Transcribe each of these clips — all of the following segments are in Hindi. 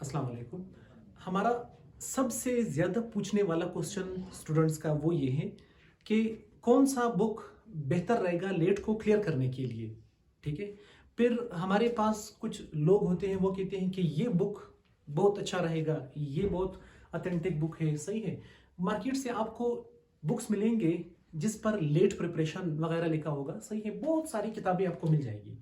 अस्सलाम वालेकुम। हमारा सबसे ज़्यादा पूछने वाला क्वेश्चन स्टूडेंट्स का वो ये है कि कौन सा बुक बेहतर रहेगा लेट को क्लियर करने के लिए। ठीक है, फिर हमारे पास कुछ लोग होते हैं वो कहते हैं कि ये बुक बहुत अच्छा रहेगा, ये बहुत ऑथेंटिक बुक है। सही है, मार्केट से आपको बुक्स मिलेंगे जिस पर लेट प्रिपरेशन वगैरह लिखा होगा। सही है, बहुत सारी किताबें आपको मिल जाएगी,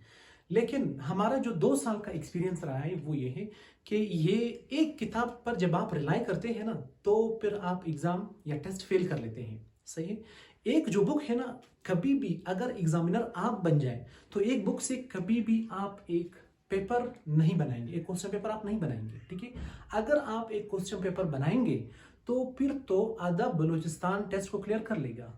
लेकिन हमारा जो 2 साल का एक्सपीरियंस रहा है वो ये है कि ये एक किताब पर जब आप रिलाई करते हैं ना तो फिर आप एग्जाम या टेस्ट फेल कर लेते हैं। सही है, एक जो बुक है ना, कभी भी अगर एग्जामिनर आप बन जाए तो एक बुक से कभी भी आप एक पेपर नहीं बनाएंगे, एक क्वेश्चन पेपर आप नहीं बनाएंगे। ठीक है, अगर आप एक क्वेश्चन पेपर बनाएंगे तो फिर तो आधा बलूचिस्तान टेस्ट को क्लियर कर लेगा।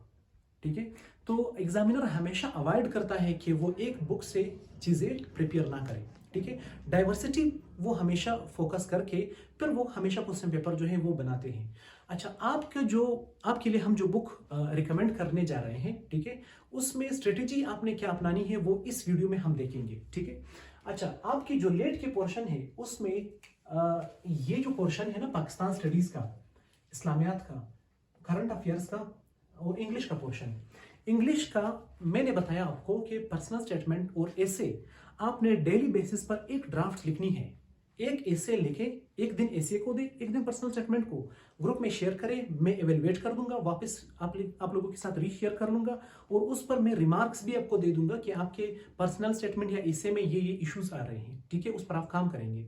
ठीक है, तो एग्जामिनर हमेशा अवॉइड करता है कि वो एक बुक से चीज़ें प्रिपेयर ना करें। ठीक है, डाइवर्सिटी वो हमेशा फोकस करके फिर वो हमेशा क्वेश्चन पेपर जो है वो बनाते हैं। अच्छा, आपके लिए हम जो बुक रिकमेंड करने जा रहे हैं, ठीक है, उसमें स्ट्रेटेजी आपने क्या अपनानी है वो इस वीडियो में हम देखेंगे। ठीक है, अच्छा, आपकी जो लेट के पोर्शन है उसमें ये जो पोर्शन है ना, पाकिस्तान स्टडीज का, इस्लामियात का, करंट अफेयर्स का और इंग्लिश का पोर्शन। इंग्लिश का मैंने बताया आपको कि पर्सनल स्टेटमेंट और एसे आपने डेली बेसिस पर एक ड्राफ्ट लिखनी है। एक एसे लिखे, एक दिन एसे को दे, एक दिन पर्सनल स्टेटमेंट को ग्रुप में शेयर करें। मैं एवेलुएट कर दूंगा, वापस आप लोगों के साथ रीशेयर कर लूंगा और उस पर मैं रिमार्क्स भी आपको दे दूंगा कि आपके पर्सनल स्टेटमेंट या एसे में ये इश्यूज आ रहे हैं। ठीक है, उस पर आप काम करेंगे।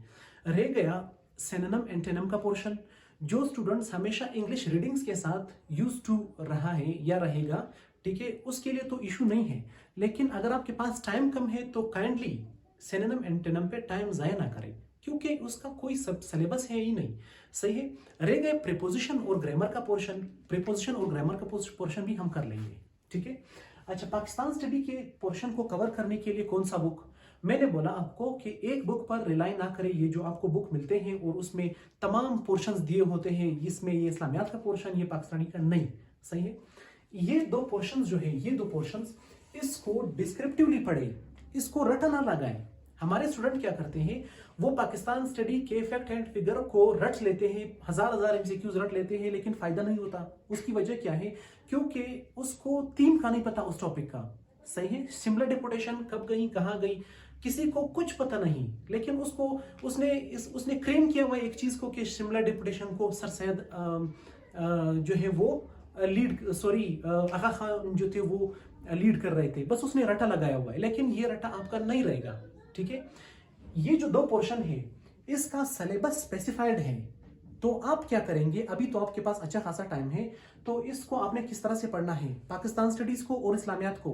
रह गया सिनोनिम एंटोनिम का पोर्शन। जो स्टूडेंट्स हमेशा इंग्लिश रीडिंग्स के साथ यूज टू रहा है या रहेगा, ठीक है, उसके लिए तो इशू नहीं है। लेकिन अगर आपके पास टाइम कम है तो काइंडली सिनोनिम एंटोनिम पे टाइम जाया ना करें, क्योंकि उसका कोई सब सिलेबस है ही नहीं। सही है, रह गए प्रीपोजिशन और ग्रामर का पोर्शन। प्रीपोजिशन और ग्रामर का पोर्शन भी हम कर लेंगे। ठीक है, अच्छा, पाकिस्तान स्टडी के पोर्शन को कवर करने के लिए कौन सा बुक? मैंने बोला आपको कि एक बुक पर रिलाई ना करें। ये जो आपको बुक मिलते हैं और उसमें तमाम पोर्शंस दिए होते हैं, इसमें ये इस्लामियात का पोर्शन, ये पाकिस्तानी का नहीं। सही है, ये दो पोर्शंस जो है, ये दो पोर्शंस, इसको डिस्क्रिप्टिवली पढ़े, इसको रटा ना लगाएं। हमारे स्टूडेंट क्या करते हैं, वो पाकिस्तान स्टडी के फैक्ट एंड फिगर को रट लेते हैं, हजार एमसीक्यूज रट लेते हैं, लेकिन फायदा नहीं होता। उसकी वजह क्या है? क्योंकि उसको थीम का नहीं पता उस टॉपिक का। सही है, सिमिलर डिपुटेशन कब गई, कहां गई, किसी को कुछ पता नहीं, लेकिन उसने क्लेम किया हुआ एक चीज को कि सिमिलर डिपुटेशन को सर सैयद जो है वो आगा खान जो थे वो लीड कर रहे थे। बस उसने रटा लगाया हुआ है, लेकिन ये रटा आपका नहीं रहेगा। ठीक है, ये जो दो पोर्शन है इसका सिलेबस स्पेसिफाइड है। तो आप क्या करेंगे, अभी तो आपके पास अच्छा खासा टाइम है, तो इसको आपने किस तरह से पढ़ना है? पाकिस्तान स्टडीज को और इस्लामियात को,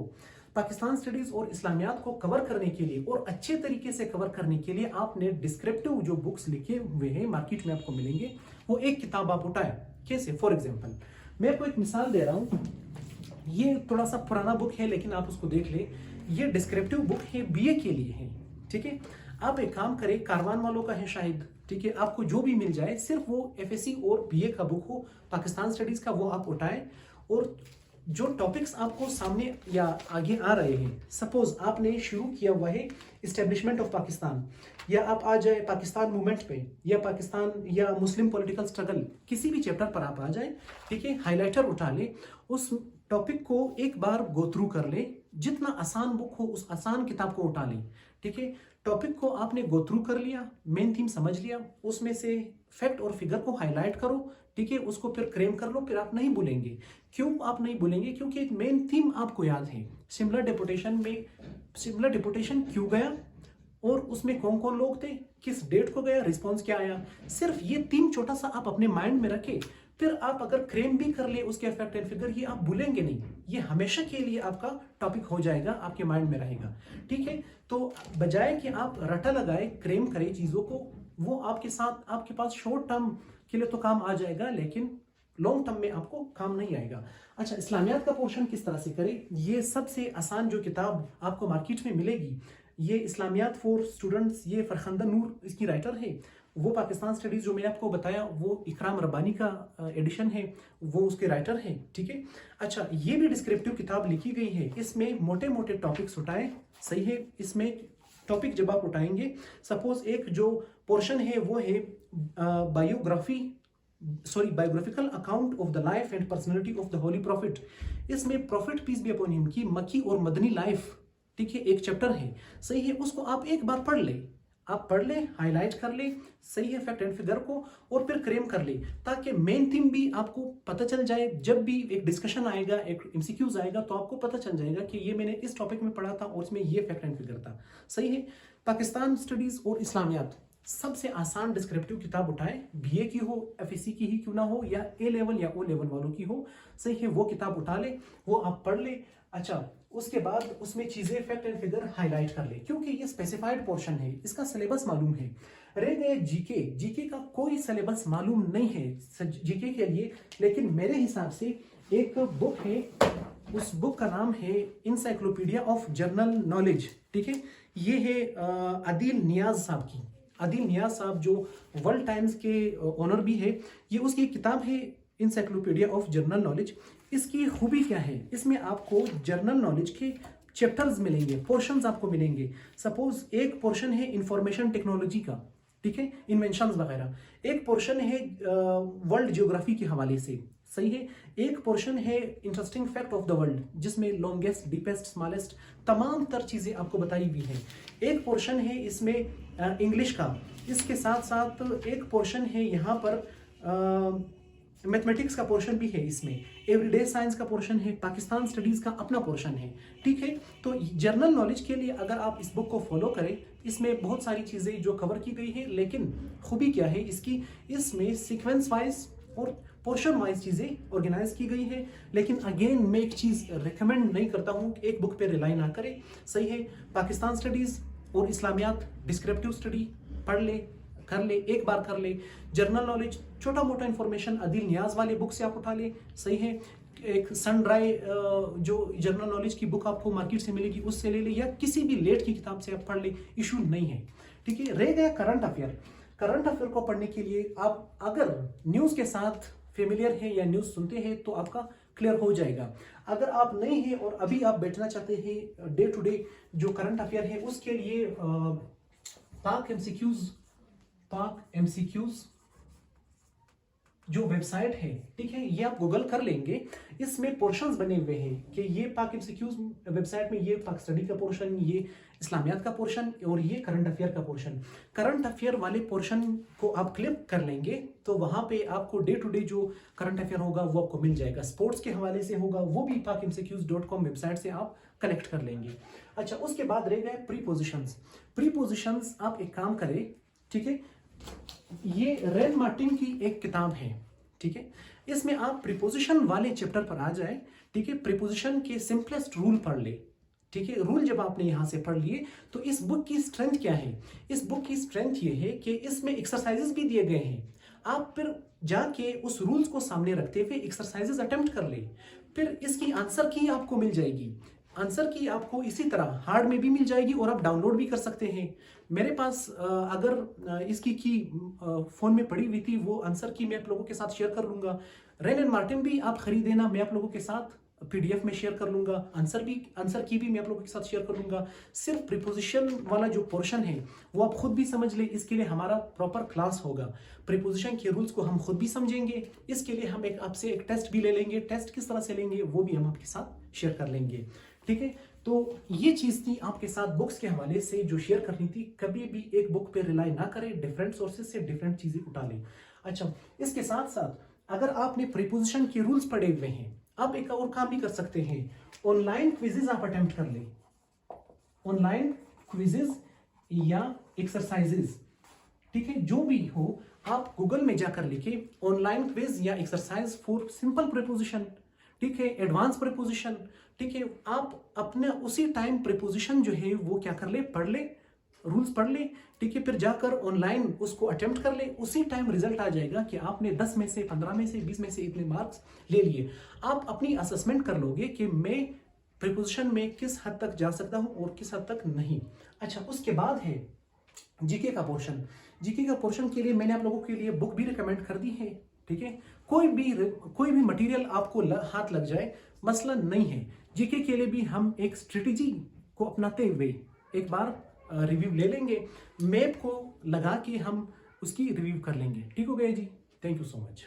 पाकिस्तान स्टडीज और इस्लामियात को कवर करने के लिए और अच्छे तरीके से कवर करने के लिए आपने डिस्क्रिप्टिव जो बुक्स लिखे हुए हैं मार्केट में आपको मिलेंगे, वो एक किताब आप उठाएं। कैसे? फॉर एग्जाम्पल मैं आपको एक मिसाल दे रहा हूं। ये थोड़ा सा पुराना बुक है, लेकिन आप उसको देख ले। ये डिस्क्रिप्टिव बुक है, बीए के लिए है। ठीक है, आप एक काम करें, कारवान वालों का है शायद। ठीक है, आपको जो भी मिल जाए, सिर्फ वो एफएससी और बीए का बुक हो, पाकिस्तान स्टडीज का, वो आप उठाएं। और जो टॉपिक्स आपको सामने या आगे आ रहे हैं, सपोज आपने शुरू किया हुआ है इस्टेब्लिशमेंट ऑफ पाकिस्तान, या आप आ जाए पाकिस्तान मूवमेंट पे, या पाकिस्तान या मुस्लिम पॉलिटिकल स्ट्रगल, किसी भी चैप्टर पर आप आ जाए। ठीक है, हाइलाइटर उठा ले, उस टॉपिक को एक बार गो थ्रू कर ले। जितना आसान बुक हो उस आसान किताब को उठा ले। ठीक है, टॉपिक को आपने गो थ्रू कर लिया, मेन थीम समझ लिया, उसमें से फैक्ट और फिगर को हाईलाइट करो। ठीक है, उसको फिर क्रेम कर लो, फिर आप नहीं भूलेंगे। क्यों आप नहीं भूलेंगे? क्योंकि एक मेन थीम आपको याद है। सिमिलर डिपुटेशन क्यों गया और उसमें कौन कौन लोग थे, किस डेट को गया, रिस्पॉन्स क्या आया, सिर्फ ये तीन छोटा सा आप अपने माइंड में रखे। फिर आप अगर क्रेम भी कर ले उसके फैक्ट एंड फिगर, ये आप भूलेंगे नहीं। ये हमेशा के लिए आपका टॉपिक हो जाएगा, आपके माइंड में रहेगा। ठीक है, तो बजाय कि आप रटा लगाए, क्रेम करें चीजों को, वो आपके पास शॉर्ट टर्म के लिए तो काम आ जाएगा, लेकिन लॉन्ग टर्म में आपको काम नहीं आएगा। अच्छा, इस्लामियात का पोर्शन किस तरह से करें? ये सबसे आसान जो किताब आपको मार्केट में मिलेगी, ये इस्लामियात फॉर स्टूडेंट्स, ये फरखंदा नूर इसकी राइटर है। वो पाकिस्तान स्टडीज जो मैंने आपको बताया, वो इकराम रब्बानी का एडिशन है, वो उसके राइटर है। ठीक है, अच्छा, ये भी डिस्क्रिप्टिव किताब लिखी गई है, इसमें मोटे मोटे टॉपिक्स उठाए। सही है, इसमें टॉपिक जब आप उठाएंगे, सपोज एक जो पोर्शन है वो है biographical account of the life and personality of the holy prophet. इसमें prophet peace be upon him की मक्की और मदनी लाइफ, ठीक है, एक चैप्टर है, सही है, उसको आप एक बार पढ़ ले, आप पढ़ ले, हाईलाइट कर ले, सही है, फैक्ट एंड फिगर को, और फिर क्रेम कर ले, ताकि मेन थीम भी आपको पता चल जाए। जब भी एक डिस्कशन आएगा, एक एमसीक्यूज आएगा, तो आपको पता चल जाएगा कि ये मैंने इस टॉपिक में पढ़ा था और इसमें ये फैक्ट एंड फिगर था, सही है। पाकिस्तान स्टडीज और इस्लामियात, सबसे आसान डिस्क्रिप्टिव किताब उठाए, बीए की हो, एफएससी की ही क्यों ना हो, या ए लेवल या ओ लेवल वालों की हो, सही है, वो किताब उठा ले, वो आप पढ़ ले। अच्छा, उसके बाद उसमें चीजें फैक्ट एंड फिगर हाईलाइट कर ले, क्योंकि ये स्पेसिफाइड पोर्शन है, इसका सिलेबस मालूम है। रह गए जीके, जीके का कोई सिलेबस मालूम नहीं है जीके के लिए, लेकिन मेरे हिसाब से एक बुक है, उस बुक का नाम है इंसाइक्लोपीडिया ऑफ जनरल नॉलेज, ठीक है। ये है अदील नियाज साहब की, अदील नियाज साहब जो वर्ल्ड टाइम्स के ऑनर भी है, ये उसकी किताब है इंसाइक्लोपीडिया ऑफ जनरल नॉलेज। इसकी खूबी क्या है, इसमें आपको जनरल नॉलेज के चैप्टर्स मिलेंगे, पोर्शंस आपको मिलेंगे। सपोज एक पोर्शन है इंफॉर्मेशन टेक्नोलॉजी का, ठीक है, इन्वेंशंस वगैरह, एक पोर्शन है वर्ल्ड ज्योग्राफी के हवाले से, सही है, एक पोर्शन है interesting fact of the world, जिसमें लॉन्गेस्ट, डीपेस्ट, स्मॉलेस्ट, तमाम तर चीजें आपको बताई हुई हैं। एक पोर्शन है इसमें इंग्लिश का, इसके साथ साथ एक पोर्शन है यहाँ पर मैथमेटिक्स का पोर्शन भी है, इसमें एवरीडे साइंस का पोर्शन है, पाकिस्तान स्टडीज का अपना पोर्शन है, ठीक है। तो जनरल नॉलेज के लिए अगर आप इस बुक को फॉलो करें, इसमें बहुत सारी चीजें जो कवर की गई है, लेकिन खूबी क्या है इसकी, इसमें सीक्वेंस वाइज और पोर्शन वाइज चीजें ऑर्गेनाइज की गई है। लेकिन अगेन मैं एक चीज रिकमेंड नहीं करता हूं कि एक बुक पे रिलाई ना करें, सही है। पाकिस्तान स्टडीज और इस्लामियात डिस्क्रिप्टिव स्टडी पढ़ ले, कर ले, एक बार कर ले। जनरल नॉलेज छोटा मोटा इंफॉर्मेशन अदील नियाज वाले बुक से आप उठा ले, सही है। एक सन ड्राई जो जनरल नॉलेज की बुक आपको मार्केट से मिलेगी उससे ले ले, या किसी भी लेट की किताब से आप पढ़ ले, इशू नहीं है, ठीक है। रह गया करंट अफेयर, करंट अफेयर को पढ़ने के लिए आप अगर न्यूज के साथ फेमिलियर है या न्यूज सुनते हैं तो आपका क्लियर हो जाएगा। अगर आप नहीं है और अभी आप बैठना चाहते हैं डे टू डे जो करंट अफेयर है, उसके लिए पाक एमसीक्यूज जो वेबसाइट है, ठीक है, ये आप गूगल कर लेंगे, इसमें पोर्शंस बने हुए हैं कि ये पाक एमसीक्यूज वेबसाइट में ये पाक स्टडी का पोर्शन, ये इस्लामियात का पोर्शन और ये करंट अफेयर का पोर्शन। करंट अफेयर वाले पोर्शन को आप क्लिक कर लेंगे तो वहां पे आपको डे टू डे जो करंट अफेयर होगा वो आपको मिल जाएगा। स्पोर्ट्स के हवाले से होगा, वो भी pakmcqs.com वेबसाइट से आप कलेक्ट कर लेंगे। अच्छा, उसके बाद रह गए प्रीपोजिशंस। प्रीपोजिशंस आप एक काम करें, ठीक है, ये रेन मार्टिन की एक किताब है, ठीक है, इसमें आप प्रीपोजिशन वाले चैप्टर पर आ जाए, ठीक है, प्रीपोजिशन के सिंपलेस्ट रूल पढ़ ले, ठीक है। रूल जब आपने यहां से पढ़ लिए तो इस बुक की स्ट्रेंथ क्या है, इस बुक की स्ट्रेंथ ये है कि इसमें एक्सरसाइजेस भी दिए गए हैं, आप फिर जाके उस रूल्स को सामने रखते हुए एक्सरसाइजेस अटेम्प्ट कर ले, फिर इसकी आंसर की आपको मिल जाएगी। आंसर की आपको इसी तरह हार्ड में भी मिल जाएगी और आप डाउनलोड भी कर सकते हैं। मेरे पास अगर इसकी की फोन में पड़ी हुई थी, वो आंसर की मैं आप लोगों के साथ शेयर कर लूंगा। रेन एंड मार्टिन भी आप खरीदेना, मैं आप लोगों के साथ पीडीएफ में शेयर कर लूंगा। आंसर की भी मैं आप लोगों के साथ शेयर कर लूंगा। सिर्फ प्रीपोजिशन वाला जो पोर्शन है वो आप खुद भी समझ ले, इसके लिए हमारा प्रॉपर क्लास होगा। प्रीपोजिशन के रूल्स को हम खुद भी समझेंगे, इसके लिए हम आपसे एक टेस्ट भी ले लेंगे। टेस्ट किस तरह से लेंगे वो भी हम आपके साथ शेयर कर लेंगे, ठीक है। तो ये चीज थी आपके साथ बुक्स के हवाले से जो शेयर करनी थी। कभी भी एक बुक पे रिलाई ना करें, डिफरेंट सोर्सेज से डिफरेंट चीजें उठा लें। अच्छा, इसके साथ साथ अगर आपने प्रीपोजिशन के रूल्स पढ़े हुए हैं, आप एक और काम भी कर सकते हैं, ऑनलाइन क्विजेज आप अटेम्प्ट कर लें, ऑनलाइन क्विजेज या एक्सरसाइजेज, ठीक है, जो भी हो आप गूगल में जाकर लिखे ऑनलाइन क्विज या एक्सरसाइज फॉर सिंपल प्रीपोजिशन, ठीक है, एडवांस प्रीपोजिशन, ठीक है। आप अपने उसी टाइम प्रीपोजिशन जो है वो क्या कर ले, पढ़ ले, रूल्स पढ़ ले, ठीक है, फिर जाकर ऑनलाइन उसको अटेम्प्ट कर ले, उसी टाइम रिजल्ट आ जाएगा कि आपने 10 में से 15 में से 20 में से इतने मार्क्स ले लिए। आप अपनी असेसमेंट कर लोगे कि मैं प्रीपोजिशन में किस हद तक जा सकता हूं और किस हद तक नहीं। अच्छा, उसके बाद है जीके का पोर्शन। जीके का पोर्शन के लिए मैंने आप लोगों के लिए बुक भी रिकमेंड कर दी है, ठीक है। कोई भी मटेरियल आपको हाथ लग जाए, मसला नहीं है। जीके के लिए भी हम एक स्ट्रेटेजी को अपनाते हुए एक बार रिव्यू ले लेंगे, मैप को लगा के हम उसकी रिव्यू कर लेंगे। ठीक हो गया जी, थैंक यू सो मच।